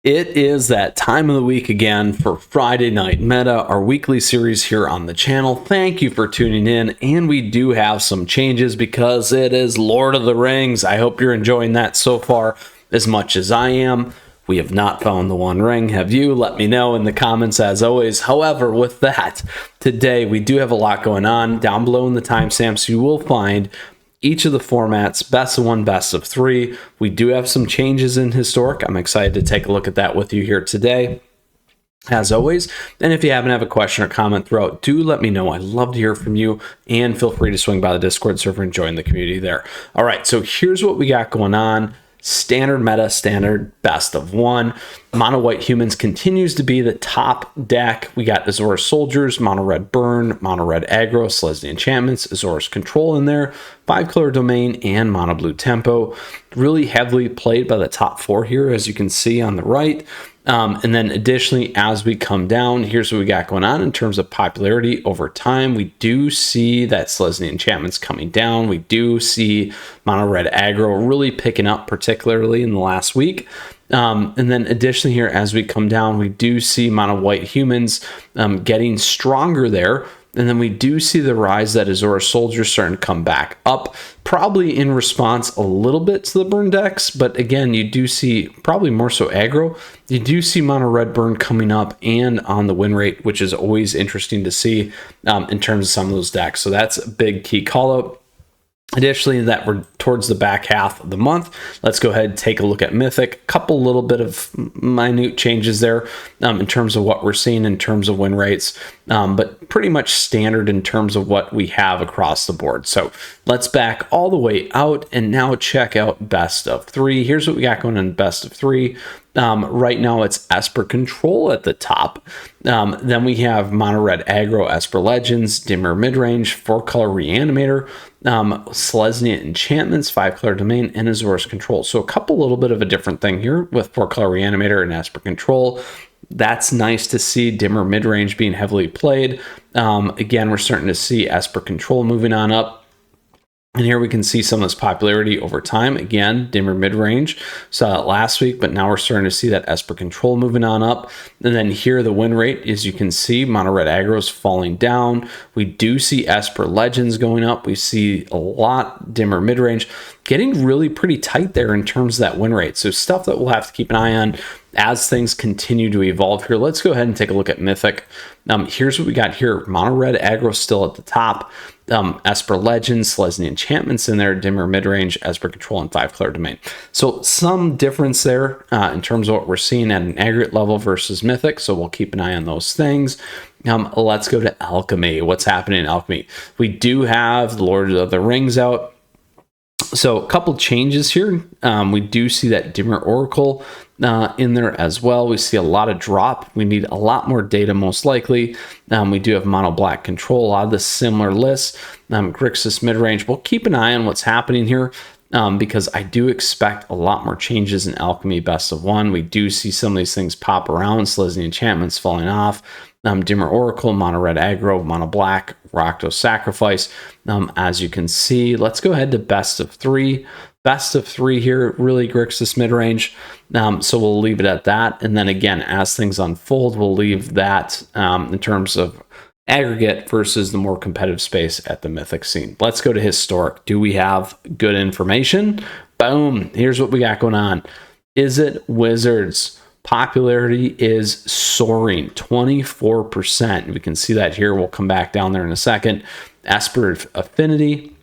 It is that time of the week again for Friday Night Meta, our weekly series here on the channel. Thank you for tuning in, and we do have some changes because it is Lord of the Rings. I hope you're enjoying that so far as much as I am. We have not found the One Ring. Have you? Let me know in the comments as always. However, with that, today we do have a lot going on. Down below in the timestamps, you will find each of the formats, best of one, best of three. We do have some changes in Historic. I'm excited to take a look at that with you here today, as always. And if you happen to have a question or comment throughout, do let me know. I'd love to hear from you, and feel free to swing by the Discord server and join the community there. All right, so here's what we got going on. Standard meta, standard best of one. Mono white humans continues to be the top deck. We got Azorius Soldiers, mono red burn, mono red aggro, Selesnya enchantments, Azorius control in there, 5-color domain, and mono blue tempo. Really heavily played by the top four here, as you can see on the right. And then additionally, as we come down, here's what we got going on in terms of popularity over time. We do see that Selesnya enchantments coming down. We do see mono red aggro really picking up, particularly in the last week. And then additionally here, as we come down, we do see mono white humans getting stronger there. And then we do see the rise that Azorius Soldiers starting to come back up, probably in response a little bit to the burn decks. But again, you do see probably more so aggro. You do see mono red burn coming up and on the win rate, which is always interesting to see in terms of some of those decks. So that's a big key call out. Additionally, that we're towards the back half of the month, let's go ahead and take a look at Mythic. A couple little bit of minute changes there in terms of what we're seeing in terms of win rates, but pretty much standard in terms of what we have across the board. So let's back all the way out and now check out best of three. Here's what we got going on best of three. Right now it's Esper Control at the top. Then we have mono red aggro, Esper Legends, dimmer midrange, 4-color reanimator, Selesnya enchantments, 5-color domain, and Azorius control. So a couple little bit of a different thing here with 4-color reanimator and Esper control. That's nice to see. Dimmer midrange being heavily played. Again, we're starting to see Esper control moving on up. And here we can see some of this popularity over time. Again, dimmer mid-range. Saw that last week, but now we're starting to see that Esper control moving on up. And then here the win rate, as you can see, mono red aggro is falling down. We do see Esper Legends going up. We see a lot dimmer mid-range getting really pretty tight there in terms of that win rate. So stuff that we'll have to keep an eye on as things continue to evolve here. Let's go ahead and take a look at Mythic. Here's what we got here. Mono red aggro still at the top. Esper Legends, Selesnya enchantments in there, dimmer midrange, Esper control, and 5-color domain. So some difference there in terms of what we're seeing at an aggregate level versus Mythic. So we'll keep an eye on those things. Let's go to Alchemy. What's happening in Alchemy? We do have the Lord of the Rings out. So a couple changes here. We do see that dimmer oracle in there as well. We see a lot of drop. We need a lot more data most likely. We do have mono black control, a lot of the similar lists. Grixis midrange. We'll keep an eye on what's happening here because I do expect a lot more changes in Alchemy best of one. We do see some of these things pop around. Selesnya enchantments falling off. Dimmer oracle, mono red aggro, mono black, Rakdos sacrifice. As you can see, let's go ahead to best of three. Best of three here, really Grixis midrange. So we'll leave it at that. And then again, as things unfold, we'll leave that in terms of aggregate versus the more competitive space at the Mythic scene. Let's go to Historic. Do we have good information? Boom. Here's what we got going on. Is it Wizards? Popularity is soaring, 24%. We can see that here. We'll come back down there in a second. Esper Affinity,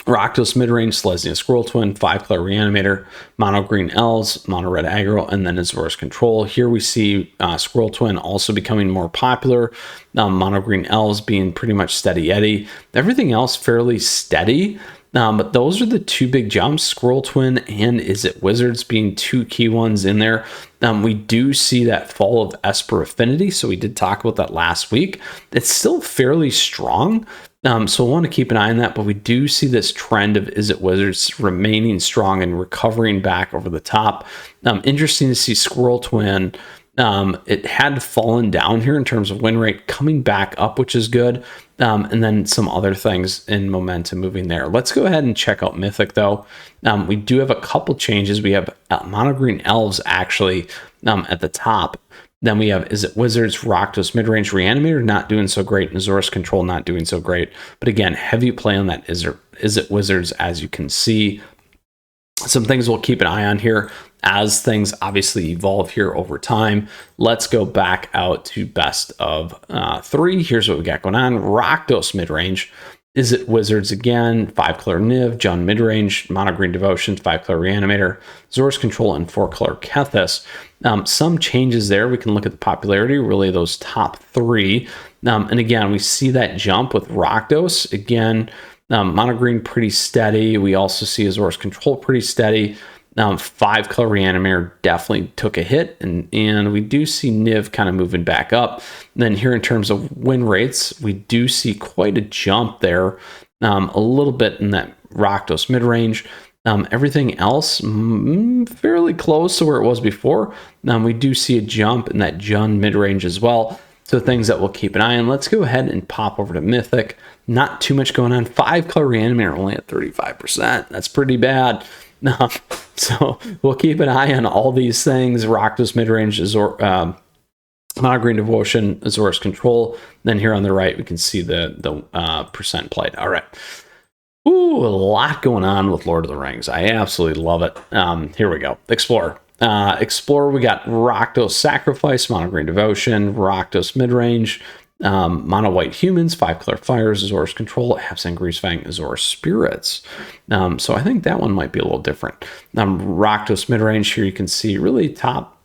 Rakdos midrange, Selesnya Scroll Twin, 5-color reanimator, mono green elves, mono red aggro, and then Azorius control. Here we see Scroll Twin also becoming more popular. Mono green elves being pretty much steady Eddie. Everything else fairly steady. But those are the two big jumps, Scroll Twin and Is It Wizards being two key ones in there. We do see that fall of Esper Affinity, so we did talk about that last week. It's still fairly strong, so we'll want to keep an eye on that, but we do see this trend of Is It Wizards remaining strong and recovering back over the top. Interesting to see Scroll Twin. It had fallen down here in terms of win rate, coming back up, which is good. And then some other things in momentum moving there. Let's go ahead and check out Mythic though. We do have a couple changes. We have mono green elves actually at the top. Then we have Is It Wizards, Rakdos Midrange Reanimator not doing so great, and Azorius Control not doing so great. But again, heavy play on that Is It Wizards, as you can see. Some things we'll keep an eye on here as things obviously evolve here over time. Let's go back out to best of 3. Here's what we got going on. Rakdos Midrange. Is It Wizards again, 5-color Niv, Jund midrange, mono green Devotion, 5-color Reanimator, Azorius Control, and 4-color Kethis. Some changes there. We can look at the popularity, really those top 3. And again, we see that jump with Rakdos. Again, mono green pretty steady. We also see Azorius Control pretty steady. 5-color Reanimator definitely took a hit, and we do see Niv kind of moving back up. Then here in terms of win rates, we do see quite a jump there, a little bit in that Rakdos midrange. Everything else fairly close to where it was before. We do see a jump in that Jund midrange as well. So things that we'll keep an eye on. Let's go ahead and pop over to Mythic. Not too much going on. 5-color Reanimator only at 35%. That's pretty bad. So we'll keep an eye on all these things. Rakdos midrange, mono green Devotion, Azorius Control. Then here on the right, we can see the percent played. All right. Ooh, a lot going on with Lord of the Rings. I absolutely love it. Here we go. Explorer. Explorer, we got Rakdos Sacrifice, mono green Devotion, Rakdos midrange, mono white humans, 5-color fires, Azorius Control, Abzan Greasefang, Azorius Spirits. So I think that one might be a little different. Rakdos midrange, here you can see really top.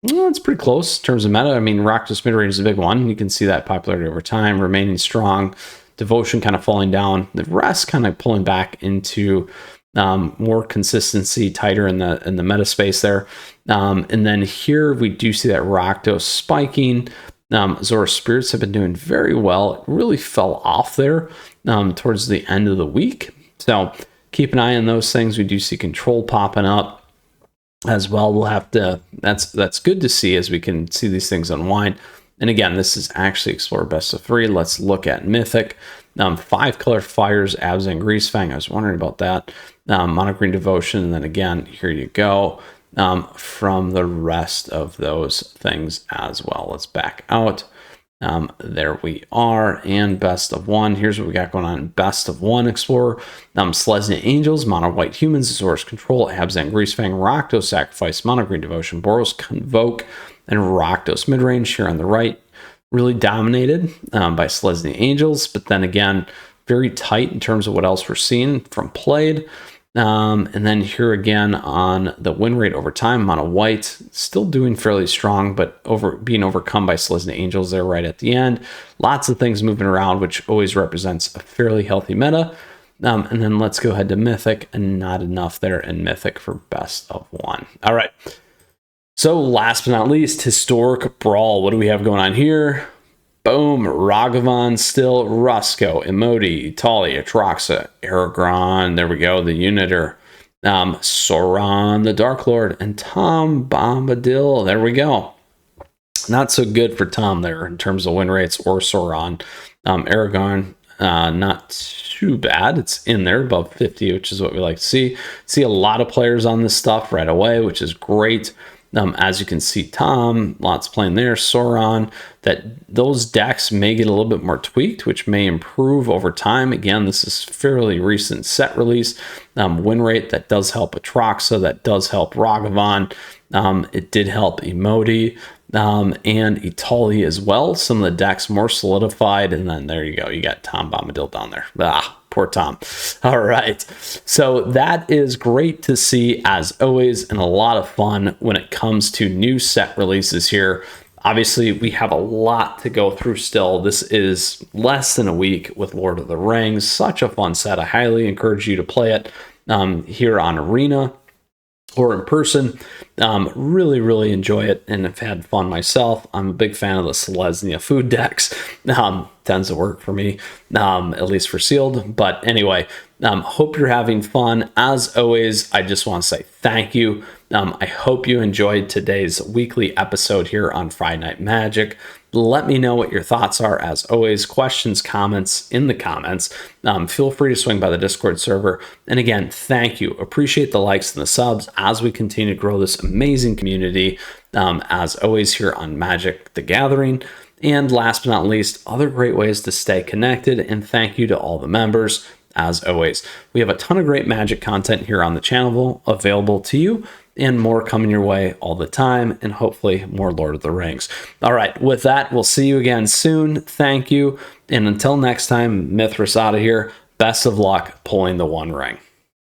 Well, it's pretty close in terms of meta. I mean, Rakdos midrange is a big one. You can see that popularity over time, remaining strong. Devotion kind of falling down. The rest kind of pulling back into more consistency, tighter in the meta space there. And then here we do see that Rakdos spiking. Azorius Spirits have been doing very well. It really fell off there towards the end of the week. So keep an eye on those things. We do see Control popping up as well. We'll have to, that's good to see as we can see these things unwind. And again, this is actually Explorer Best of 3. Let's look at Mythic. 5-color fires, Abzan Greasefang. I was wondering about that. Mono green Devotion. And then again, here you go. From the rest of those things as well. Let's back out. There we are. And best of 1. Here's what we got going on. Best of 1 Explorer. Selesnya Angels, mono white humans, Azorius Control, Abzan Greasefang, Rakdos Sacrifice, mono green Devotion, Boros Convoke, and Rakdos midrange here on the right. Really dominated by Selesnya Angels, but then again, very tight in terms of what else we're seeing from played. And then here again on the win rate over time, mono white still doing fairly strong, but being overcome by Selesnya Angels there right at the end. Lots of things moving around, which always represents a fairly healthy meta. And then let's go ahead to Mythic, and not enough there in Mythic for best of 1. All right. So last but not least, Historic Brawl. What do we have going on here? Boom, Ragavan still, Rusko, Emoti, Italia, Atraxa, Aragorn, there we go, the Uniter, Sauron, the Dark Lord, and Tom Bombadil, there we go. Not so good for Tom there in terms of win rates, or Sauron. Aragorn, not too bad. It's in there above 50, which is what we like to see. See a lot of players on this stuff right away, which is great. As you can see, Tom, lots playing there. Sauron, that those decks may get a little bit more tweaked, which may improve over time. Again, this is fairly recent set release. Win rate, that does help Atraxa, that does help Ragavan. It did help Emoti and Italia as well. Some of the decks more solidified, and then there you go. You got Tom Bombadil down there. Poor Tom. All right. So that is great to see as always, and a lot of fun when it comes to new set releases here. Obviously, we have a lot to go through still. This is less than a week with Lord of the Rings. Such a fun set. I highly encourage you to play it here on Arena or in person. Really, really enjoy it, and have had fun myself. I'm a big fan of the Selesnya food decks. Tends to work for me, at least for sealed. But anyway, hope you're having fun. As always, I just want to say thank you. I hope you enjoyed today's weekly episode here on Friday Night Magic. Let me know what your thoughts are. As always, questions, comments in the comments. Feel free to swing by the Discord server. And again, thank you. Appreciate the likes and the subs as we continue to grow this amazing community. as always here on Magic the Gathering. And last but not least, other great ways to stay connected. And thank you to all the members. As always, we have a ton of great Magic content here on the channel available to you, and more coming your way all the time, and hopefully more Lord of the Rings. All right, with that, we'll see you again soon. Thank you. And until next time, Mythras out of here. Best of luck pulling the One Ring.